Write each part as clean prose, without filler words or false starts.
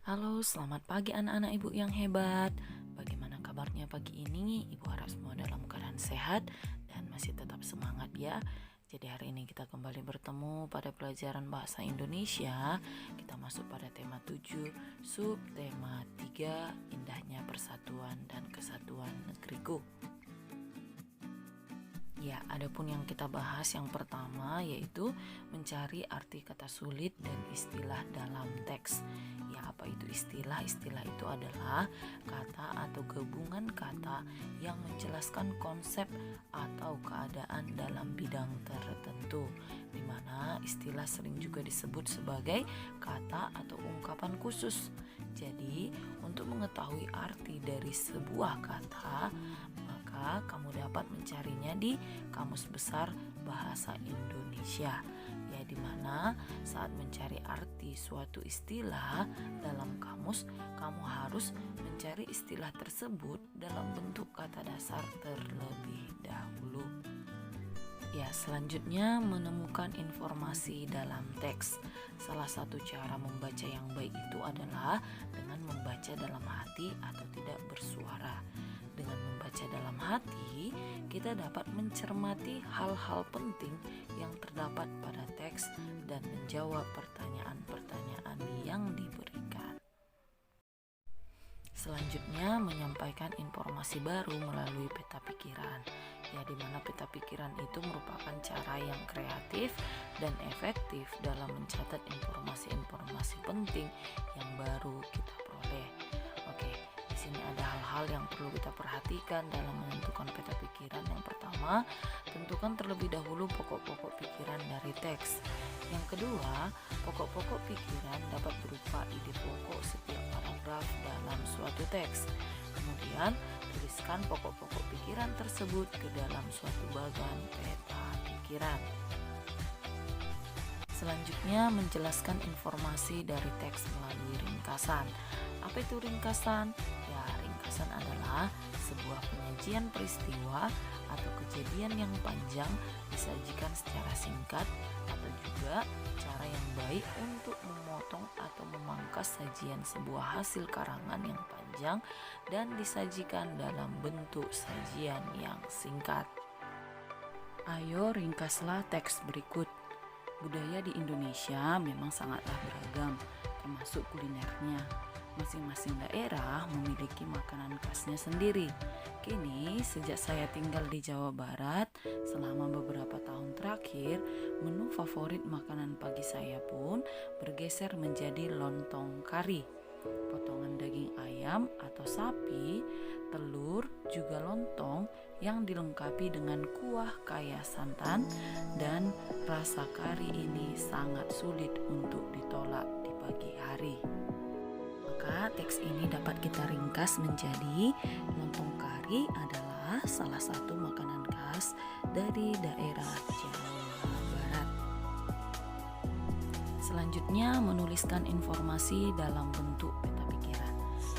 Halo, selamat pagi anak-anak ibu yang hebat. Bagaimana kabarnya pagi ini? Ibu harap semua dalam keadaan sehat dan masih tetap semangat ya. Jadi hari ini kita kembali bertemu pada pelajaran bahasa Indonesia. Kita masuk pada tema 7, sub tema 3, indahnya persatuan dan kesatuan negeriku. Ya, adapun yang kita bahas yang pertama yaitu mencari arti kata sulit dan istilah dalam teks. Ya, apa itu istilah? Istilah itu adalah kata atau gabungan kata yang menjelaskan konsep atau keadaan dalam bidang tertentu, di mana istilah sering juga disebut sebagai kata atau ungkapan khusus. Jadi, untuk mengetahui arti dari sebuah kata, maka kamu dapat mencarinya di Kamus Besar Bahasa Indonesia. Ya, di mana saat mencari arti suatu istilah dalam kamus, kamu harus mencari istilah tersebut dalam bentuk kata dasar terlebih dahulu. Ya, selanjutnya menemukan informasi dalam teks. Salah satu cara membaca yang baik itu adalah dengan membaca dalam hati atau tidak bersuara. Dengan membaca dalam hati, kita dapat mencermati hal-hal penting yang terdapat pada teks dan menjawab pertanyaan-pertanyaan yang diberikan. Selanjutnya, menyampaikan informasi baru melalui peta pikiran. Ya, di mana peta pikiran itu merupakan cara yang kreatif dan efektif dalam mencatat informasi-informasi penting yang baru kita peroleh. Oke, di sini ada hal-hal yang perlu kita perhatikan dalam menentukan peta pikiran. Yang pertama, tentukan terlebih dahulu pokok-pokok pikiran dari teks. Yang kedua, pokok-pokok pikiran dapat berupa ide pokok setiap paragraf dalam suatu teks. Kemudian, tuliskan pokok-pokok pikiran tersebut ke dalam suatu bagan peta pikiran. Selanjutnya, menjelaskan informasi dari teks melalui ringkasan. Apa itu ringkasan? Ya, ringkasan adalah sebuah penyajian peristiwa atau kejadian yang panjang disajikan secara singkat, atau juga cara yang baik untuk memotong atau memangkas sajian sebuah hasil karangan yang panjang dan disajikan dalam bentuk sajian yang singkat. Ayo ringkaslah teks berikut. Budaya di Indonesia memang sangatlah beragam, termasuk kulinernya. Masing-masing daerah memiliki makanan khasnya sendiri. Kini, sejak saya tinggal di Jawa Barat, selama beberapa tahun terakhir, menu favorit makanan pagi saya pun bergeser menjadi lontong kari. Potongan daging ayam atau sapi, telur, juga lontong yang dilengkapi dengan kuah kaya santan, dan rasa kari ini sangat sulit untuk ditolak di pagi hari. Maka teks ini dapat kita ringkas menjadi lontong kari adalah salah satu makanan khas dari daerah Jawa Barat. Selanjutnya, menuliskan informasi dalam bentuk peta pikiran.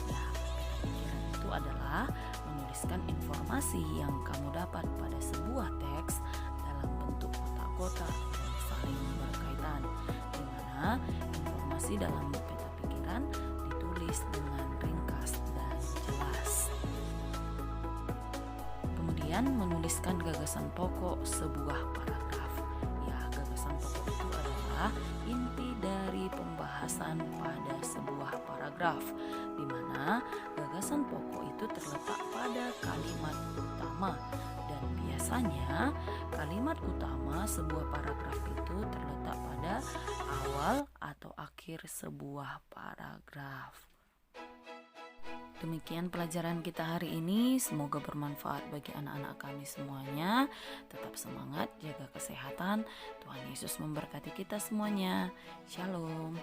Ya, peta pikiran itu adalah menuliskan informasi yang kamu dapat pada sebuah teks dalam bentuk kotak-kotak dan saling berkaitan, di mana informasi dalam peta pikiran ditulis dengan ringkas dan jelas. Kemudian, menuliskan gagasan pokok sebuah paragraf. Ya, gagasan pokok itu adalah inti dari pembahasan pada sebuah paragraf, di mana gagasan pokok itu terletak pada kalimat utama, dan biasanya kalimat utama sebuah paragraf itu terletak pada awal atau akhir sebuah paragraf. Demikian pelajaran kita hari ini, semoga bermanfaat bagi anak-anak kami semuanya. Tetap semangat, jaga kesehatan. Tuhan Yesus memberkati kita semuanya. Shalom.